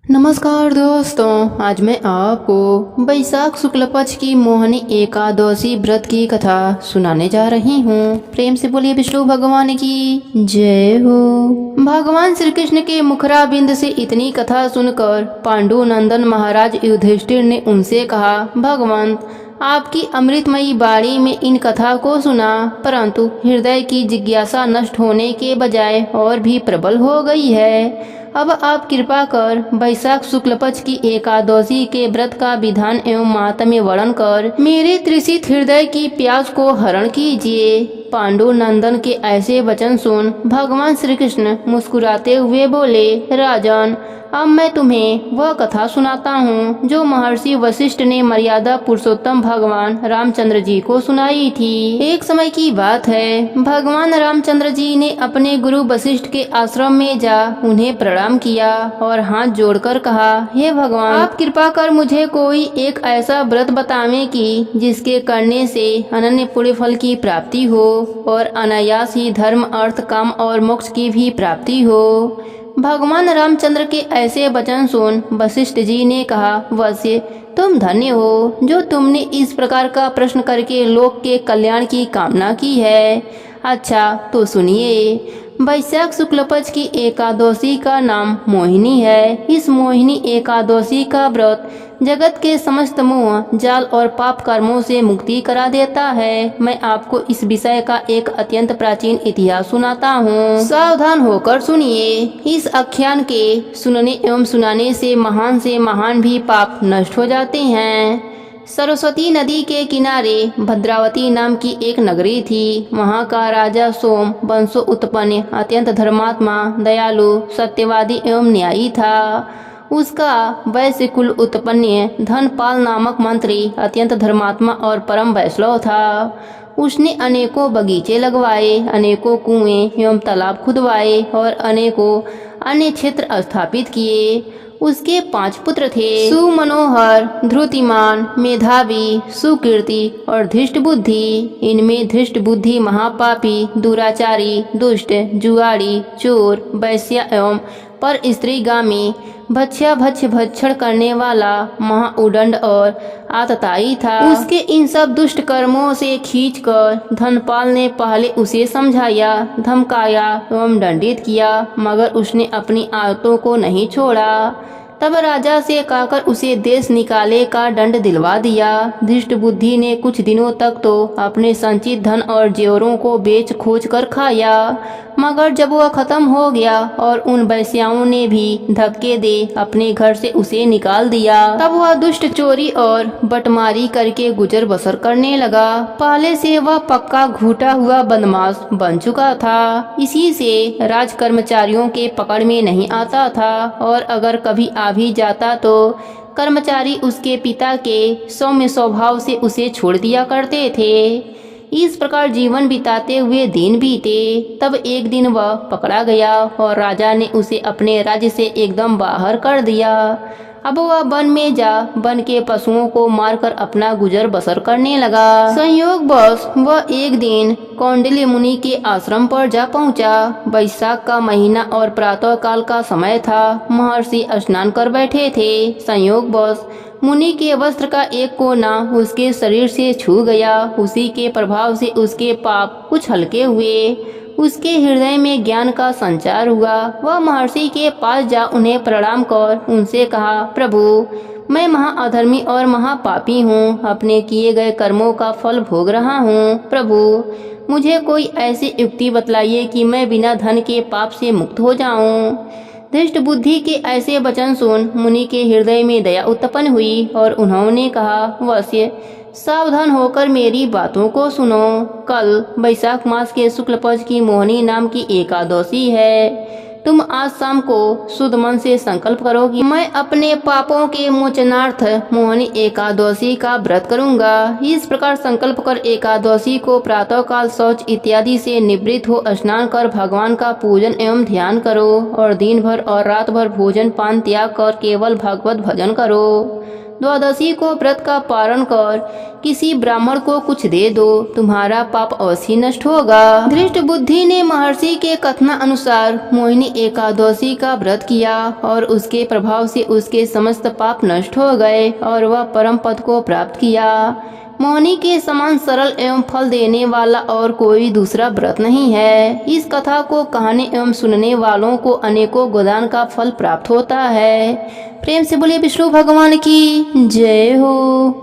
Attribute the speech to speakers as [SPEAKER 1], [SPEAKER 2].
[SPEAKER 1] नमस्कार दोस्तों, आज मैं आपको बैसाख शुक्ल पक्ष की मोहिनी एकादशी व्रत की कथा सुनाने जा रही हूँ। प्रेम से बोलिए विष्णु भगवान की जय हो। भगवान श्री कृष्ण के मुखराबिंद से इतनी कथा सुनकर पांडु नंदन महाराज युधिष्ठिर ने उनसे कहा, भगवान आपकी अमृतमयी बाणी में इन कथा को सुना, परंतु हृदय की जिज्ञासा नष्ट होने के बजाय और भी प्रबल हो गई है। अब आप कृपा कर बैसाख शुक्ल पक्ष की एकादशी के व्रत का विधान एवं माहात्म्य वर्णन कर मेरे तृषित हृदय की प्यास को हरण कीजिए। पांडु नंदन के ऐसे वचन सुन भगवान श्री कृष्ण मुस्कुराते हुए बोले, राजन अब मैं तुम्हें वह कथा सुनाता हूँ जो महर्षि वशिष्ठ ने मर्यादा पुरुषोत्तम भगवान रामचंद्र जी को सुनाई थी। एक समय की बात है, भगवान रामचंद्र जी ने अपने गुरु वशिष्ठ के आश्रम में जा उन्हें प्रणाम किया और हाथ जोड़कर कहा, हे भगवान आप कृपा कर मुझे कोई एक ऐसा व्रत बतावें कि जिसके करने से अनन्य पुण्य फल की प्राप्ति हो और अनायास ही धर्म अर्थ काम और मोक्ष की भी प्राप्ति हो। भगवान रामचंद्र के ऐसे वचन सुन वशिष्ठ जी ने कहा, वश्य तुम धन्य हो जो तुमने इस प्रकार का प्रश्न करके लोक के कल्याण की कामना की है। अच्छा तो सुनिए, बैसाख शुक्ल पक्ष की एकादशी का नाम मोहिनी है। इस मोहिनी एकादशी का व्रत जगत के समस्त मोह जाल और पाप कर्मों से मुक्ति करा देता है। मैं आपको इस विषय का एक अत्यंत प्राचीन इतिहास सुनाता हूँ, सावधान होकर सुनिए। इस आख्यान के सुनने एवं सुनाने से महान भी पाप नष्ट हो जाते हैं। सरस्वती नदी के किनारे भद्रावती नाम की एक नगरी थी। वहाँ का राजा सोम वंशो उत्पन्न अत्यंत धर्मात्मा, दयालु, सत्यवादी एवं न्यायी था। उसका वैश्य कुल उत्पन्न धनपाल नामक मंत्री अत्यंत धर्मात्मा और परम वैष्णव था। उसने अनेकों बगीचे लगवाए, अनेकों कुएं एवं तालाब खुदवाए और अनेकों अन्य क्षेत्र स्थापित किए। उसके 5 पुत्र थे, सुमनोहर, धृतिमान, मेधावी, सुकीर्ति और धृष्ट बुद्धि। इनमें धृष्ट बुद्धि महापापी, दुराचारी, दुष्ट, जुआड़ी, चोर, वैश्य एवं पर स्त्रीगामी, भक्षण करने वाला, महाउदंड और आतताई था। उसके इन सब दुष्ट कर्मों से खींचकर धनपाल ने पहले उसे समझाया, धमकाया एवं दंडित किया, मगर उसने अपनी आदतों को नहीं छोड़ा। तब राजा से कहकर उसे देश निकाले का दंड दिलवा दिया। धृष्ट बुद्धि ने कुछ दिनों तक तो अपने संचित धन और जेवरों को बेच खोज कर खाया, मगर जब वह खत्म हो गया और उन वैश्याओं ने भी धक्के दे अपने घर से उसे निकाल दिया, तब वह दुष्ट चोरी और बटमारी करके गुजर बसर करने लगा। पहले से वह पक्का घूटा हुआ बदमाश बन चुका था। इसी से राज कर्मचारियों के पकड़ में नहीं आता था और अगर कभी आ भी जाता तो कर्मचारी उसके पिता के सौम्य स्वभाव से उसे छोड़ दिया करते थे। इस प्रकार जीवन बिताते हुए दिन बीते। तब एक दिन वह पकड़ा गया और राजा ने उसे अपने राज्य से एकदम बाहर कर दिया। अब वह वन में जा वन के पशुओं को मारकर अपना गुजर बसर करने लगा। संयोगवश वह एक दिन कौंडिल्य मुनि के आश्रम पर जा पहुंचा। बैसाख का महीना और प्रातः काल का समय था। महर्षि स्नान कर बैठे थे। संयोगवश मुनि के वस्त्र का एक कोना उसके शरीर से छू गया। उसी के प्रभाव से उसके पाप कुछ हल्के हुए। उसके हृदय में ज्ञान का संचार हुआ। वह महर्षि के पास जा उन्हें प्रणाम कर उनसे कहा, प्रभु मैं महाअधर्मी और महापापी हूँ। अपने किए गए कर्मों का फल भोग रहा हूँ। प्रभु मुझे कोई ऐसी युक्ति बतलाइए कि मैं बिना धन के पाप से मुक्त हो जाऊँ। धृष्ट बुद्धि के ऐसे वचन सुन मुनि के हृदय में दया उत्पन्न हुई और उन्होंने कहा, वश्य सावधान होकर मेरी बातों को सुनो। कल बैसाख मास के शुक्ल पक्ष की मोहिनी नाम की एकादशी है। तुम आज शाम को शुद्ध मन से संकल्प करो कि मैं अपने पापों के मोचनार्थ मोहिनी एकादशी का व्रत करूंगा। इस प्रकार संकल्प कर एकादशी को प्रातः काल शौच इत्यादि से निवृत्त हो स्नान कर भगवान का पूजन एवं ध्यान करो और दिन भर और रात भर भोजन पान त्याग कर केवल भगवत भजन करो। द्वादशी को व्रत का पारण कर किसी ब्राह्मण को कुछ दे दो, तुम्हारा पाप अवश्य नष्ट होगा। धृष्ट बुद्धि ने महर्षि के कथना अनुसार मोहिनी एकादशी का व्रत किया और उसके प्रभाव से उसके समस्त पाप नष्ट हो गए और वह परम पद को प्राप्त किया। मोहिनी के समान सरल एवं फल देने वाला और कोई दूसरा व्रत नहीं है। इस कथा को कहने एवं सुनने वालों को अनेकों गोदान का फल प्राप्त होता है। प्रेम से बोलिए विष्णु भगवान की जय हो।